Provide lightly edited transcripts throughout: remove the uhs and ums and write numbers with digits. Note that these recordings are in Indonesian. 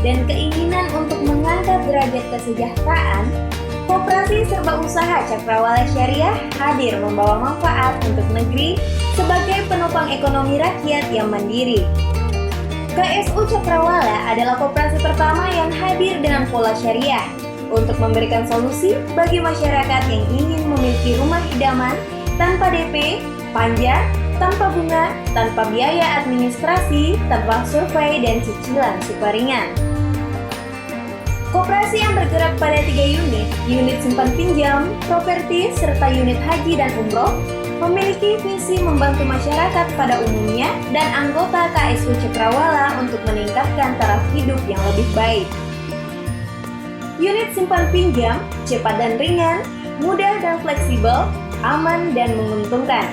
dan keinginan untuk mengangkat derajat kesejahteraan, Koperasi Serba Usaha Cakrawala Syariah hadir membawa manfaat untuk negeri sebagai penopang ekonomi rakyat yang mandiri. KSU Cakrawala adalah koperasi pertama yang hadir dengan pola syariah untuk memberikan solusi bagi masyarakat yang ingin memiliki rumah idaman tanpa DP, panja, tanpa bunga, tanpa biaya administrasi, tanpa survei dan cicilan super ringan. Koperasi yang bergerak pada 3 unit simpan pinjam, properti, serta unit haji dan umroh, memiliki visi membantu masyarakat pada umumnya dan anggota KSU Cakrawala untuk meningkatkan taraf hidup yang lebih baik. Unit simpan pinjam cepat dan ringan, mudah dan fleksibel, aman dan menguntungkan.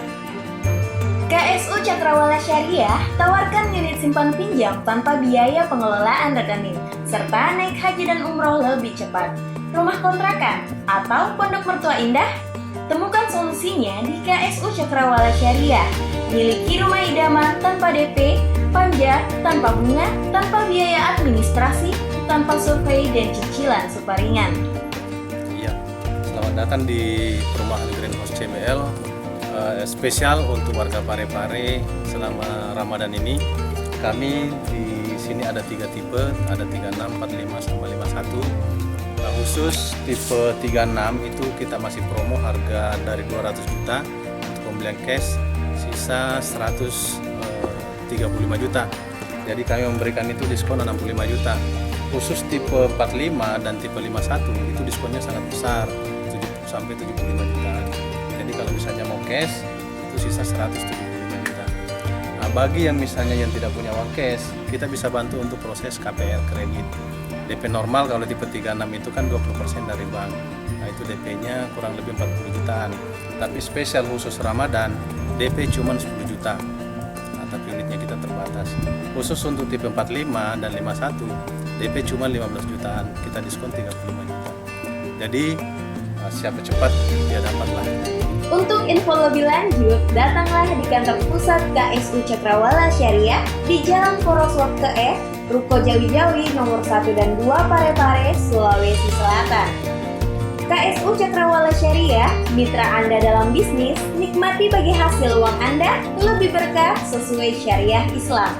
KSU Cakrawala Syariah tawarkan unit simpan pinjam tanpa biaya pengelolaan rekening, serta naik haji dan umroh lebih cepat. Rumah kontrakan atau pondok mertua indah? Temukan solusinya di KSU Cakrawala Syariah. Miliki rumah idaman tanpa DP, panja, tanpa bunga, tanpa biaya administrasi, tanpa survei dan cicilan super ringan. Iya, selamat datang di perumahan Greenhouse CBL. Spesial untuk warga Parepare selama Ramadan ini. Kami di sini ada 3 tipe, ada 36, 45 sama 51. Khusus tipe 36 itu kita masih promo harga dari 200 juta untuk pembelian cash, sisa 135 juta. Jadi kami memberikan itu diskon 65 juta. Khusus tipe 45 dan tipe 51 itu diskonnya sangat besar, 75 juta. Jadi kalau misalnya mau cash itu sisa 175 juta. Nah, bagi yang misalnya yang tidak punya uang cash, kita bisa bantu untuk proses KPR kredit. DP normal kalau tipe 36 itu kan 20% dari bank. Nah, itu DP-nya kurang lebih 40 jutaan. Tapi spesial khusus Ramadan, DP cuma 10 juta. Nah, tapi unitnya kita terbatas. Khusus untuk tipe 45 dan 51, DP cuma 15 jutaan. Kita diskon 35 juta. Jadi, siapa cepat dia dapatlah. Untuk info lebih lanjut, datanglah di kantor pusat KSU Cakrawala Syariah di Jalan Poroswak ke Ruko Jawi-Jawi nomor 1 dan 2 Parepare, Sulawesi Selatan. KSU Cakrawala Syariah, mitra Anda dalam bisnis, nikmati bagi hasil uang Anda lebih berkah sesuai syariah Islam.